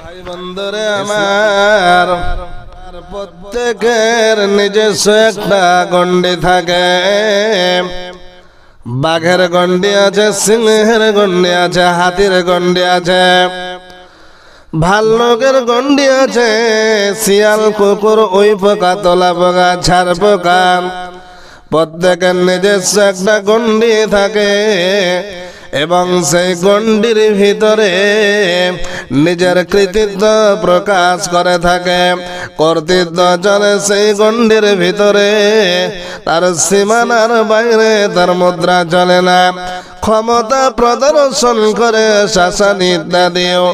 ভাই বন্ধুরে আমার, প্রত্যেকের নিজস্ব একটা গণ্ডি থাকে। বাঘের গণ্ডি আছে, সিংহের গণ্ডি আছে, হাতির গণ্ডি আছে, ভাল্লুকের গণ্ডি আছে, শিয়াল, কুকুর, ওই পোকা, তোলা পোকা, ছাড় পোকা, প্রত্যেকের নিজস্ব একটা গণ্ডি থাকে। এবং সেই গণ্ডির ভিতরে নিজের কৃতিত্ব প্রকাশ করে থাকে, কর্তৃত্ব চলে সেই গণ্ডির ভিতরে। তার সীমানার বাইরে তার মুদ্রা চলে না। ক্ষমতা প্রদর্শন করে শাসন ইত্যাদিও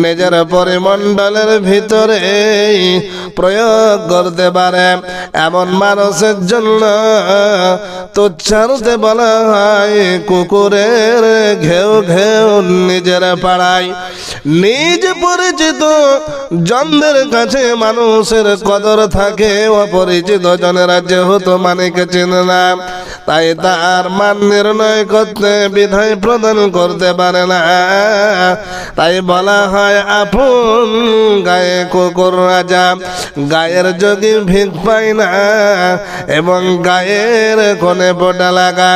নিজের পরিমণ্ডলের ভিতরে প্রয়োগ করতে পারে। এমন মানুষের জন্য তুচ্ছারতে বলা হয় কুকুরের ঘেউ ঘেউ নিজের পাড়ায়। নিজ পরিচিত জনদের কাছে মানুষের কদর থাকে, অপরিচিত জনেরা যেহেতু মানিকে চিনে না, তাই তার মান নির্ণয় করতে, বিধায় প্রদান করতে পারে না। তাই বলা হয় আপন গায়ে কুকুর রাজা, গায়ের যোগী ভিক পায় না এবং গায়ের কোণে পোটা লাগা।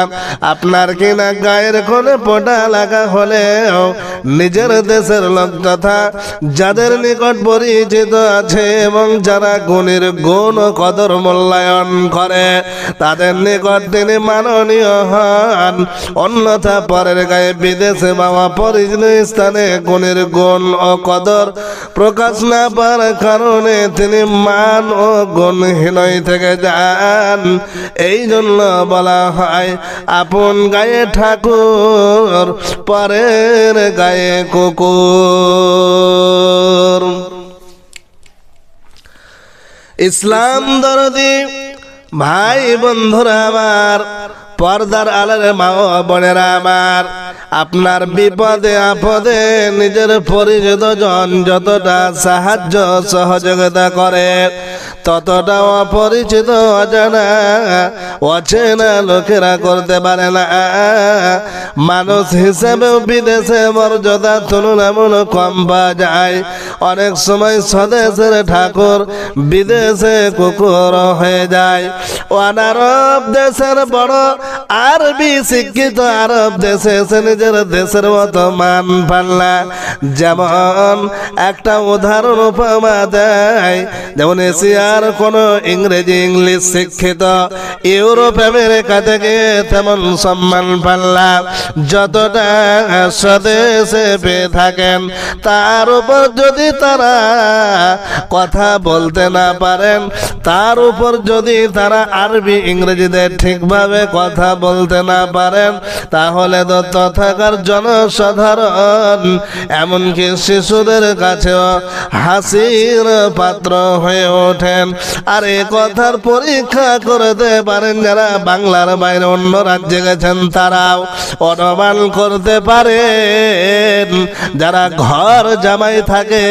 আপনার কিনা গায়ের কোণে পোটা লাগা হলেও নিজের দেশের লোক তথা যাদের নিকট পরিচিত আছে এবং যারা গুণের গুণ ও কদর মূল্যায়ন করে, তাদের নিকট তিনি মাননীয় হন। অন্যথা পরের গায়ে বিদেশে বা অপরিচিত স্থানে গুণের গুণ ও কদর প্রকাশ না পাওয়ার কারণে তিনি মান ও গুণহীনই থেকে যান। এই জন্য বলা হয় আপন গায়ে ঠাকুর, পরের গায়ে কুকুর। ইসলাম দরদি ভাই বন্ধুরা আমার, পর্দার আড়ালের মা ও বোনেরা আমার, আপনার বিপদে আপদে নিজের পরিচিত জন যতটা সাহায্য সহযোগিতা করে, ততটা অপরিচিত অজানা অচেনা লোকেরা করতে পারে না। মানুষ হিসেবেও বিদেশে মর্যাদা তুলনামূলক কম পাওয়া যায়। অনেক সময় স্বদেশের ঠাকুর বিদেশে কুকুর হয়ে যায়। অনারব দেশের বড় আরবি শিক্ষিত আরব দেশে এসে নিজের দেশের মতো মান পাল্লা। যেমন একটা উদাহরণ উপমা দেয়, যেমন এশিয়ার কোন ইংরেজি ইংলিশ শিক্ষিত ইউরোপ আমেরিকা থেকে তেমন সম্মান পাল্লা যতটা স্বদেশে পেয়ে থাকেন, তার উপর যদি তারা কথা বলতে না পারেন, তার উপর যদি তারা আরবি ইংরেজিতে ঠিকভাবে কথা বলতে না পারেন, তাহলে তো তথাকার জনসাধারণ এমনকি শিশুদের কাছেও হাসির পাত্র হয়ে ওঠেন। আর এ কথার পরীক্ষা করতে পারেন যারা বাংলার বাইরে অন্য রাজ্যে গেছেন, তারাও অনুমান করতে পারেন। যারা ঘর জামাই থাকে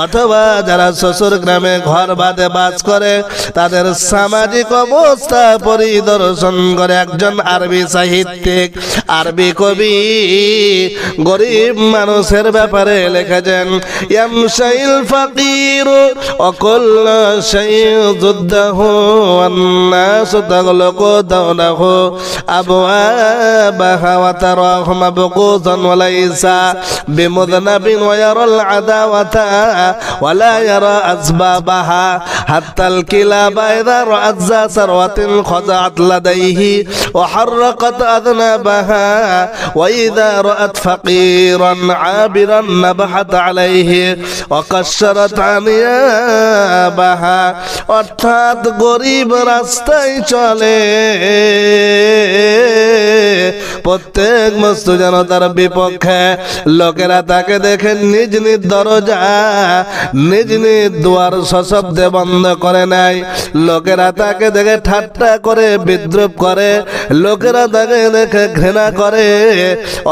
অথবা যারা শ্বশুর গ্রামে ঘর বাঁধে বাস করে, তাদের সামাজিক অবস্থা পরিদর্শন করে একজন আরবি সাহিত্যিক, আরবি কবি গরিব মানুষের ব্যাপারে লিখেছেন, ইয়ামশাইল ফাকির ওয়াকুল্লু শাইইন যুদ্দাহু ওয়ান্নাসু তাগলুকু দাওনাহু আবওয়াবাহা ওয়া তারাহু মাবকুজান ওয়া লাইসা বিমুযনাবিন ওয়া ইয়ারাল আদাওয়াতা ওয়া লা ইয়ারা আসবাবাহা হাত্তাল কিলাবা ইযা রাআত যা সারওয়াতিন খাযাআত লাদাইহি ওয়া হাররাকাত আযনাবাহা ওয়া ইযা রাআত ফাকিরান আবিরান নাবহাত আলাইহি ওয়া কাশশারাত আনিয়াবাহা। অর্থাৎ গরিব রাস্তায় চলে, প্রত্যেক বস্তু যেন তার বিপক্ষে। লোকেরা তাকে দেখে নিজ নিজ দরজা, নিজ নিজ দুয়ার সশব্দে বন্ধ বন্ধ করে নেয়। লোকেরা তাকে দেখে ঠাট্টা করে, বিদ্রুপ করে, লোকেরা তাকে দেখে ঘৃণা করে,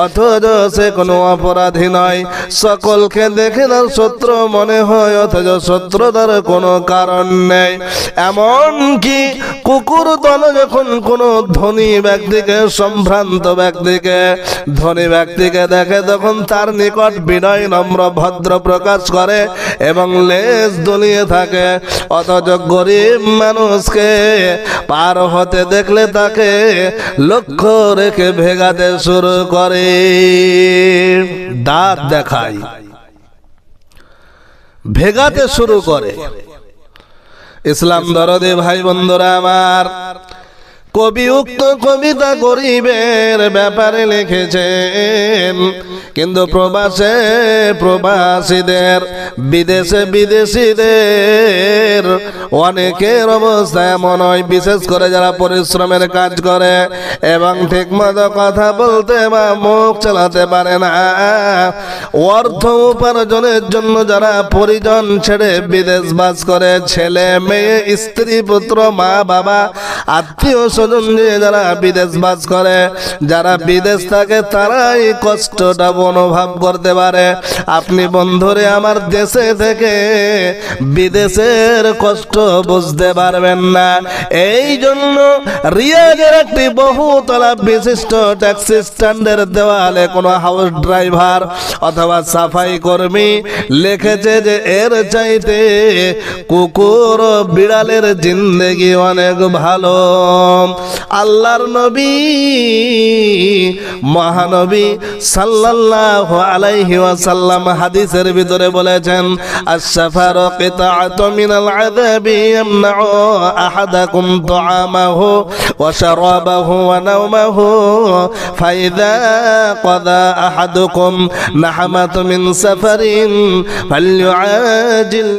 অথচ সে কোনো অপরাধী নয়। সকলকে দেখে তার শত্রু মনে হয়, অথচ শত্রুতার কোনো কারণ নেই। এমনকি কুকুর দল যখন কোনো ধনী ব্যক্তিকে, সম্ভ্রান্ত ব্যক্তিকে, ধনী ব্যক্তিকে দেখে, তখন তার নিকট বিনয় নম্র ভদ্র প্রকাশ করে এবং লেজ দুলিয়ে থাকে, অথচ গরিব মানুষকে পার হতে দেখলে তাকে লক্ষ্য রেখে ভেগাতে শুরু করে, দাঁত দেখায়, ভেগাতে শুরু করে। ইসলাম দরদি ভাই বন্ধুরা আমার, কবি উক্ত কবিতা গরিবের ব্যাপারে লিখেছেন, কিন্তু প্রবাসীদের, বিদেশে বিদেশিদের অনেকের অবস্থা এমন হয়, বিশেষ করে যারা পরিশ্রমের কাজ করে এবং ঠিকমতো কথা বলতে বা মুখ চালাতে পারে না, অর্থ উপার্জনের জন্য যারা পরিজন ছেড়ে বিদেশ বাস করে, ছেলে মেয়ে স্ত্রী পুত্র মা বাবা আত্মীয় স্বজন নিয়ে যারা বিদেশ বাস করে, যারা বিদেশ থাকে, তারাই কষ্টটা অনুভব করতে পারে। আপনি বন্ধুরে আমার দেশে থেকে বিদেশের কষ্ট বুঝতে পারবেন না। এই জন্য রিয়াদের একটি বহুতলা বিশিষ্ট ট্যাক্সি স্ট্যান্ডের দেওয়ালে কোনো হাউস ড্রাইভার অথবা সাফাই কর্মী লিখেছে যে এর চাইতে কুকুর ও বিড়ালের জিন্দেগি অনেক ভালো। আল্লাহর নবী মহানবী সাল্লাল্লাহু আলাইহি ওয়াসাল্লাম হাদিসের ভিতরে বলেছেন, আশ-শাফারু কিতাআতু মিনাল আযাবি ইয়ামনাউ আহাদাকুম তুআমাহু ওয়া শারাবাহু ওয়া নাওমাহু ফাইযা ক্বাদা আহাদুকুম নাহমাতু মিন সাফারিন ফালইউআজিল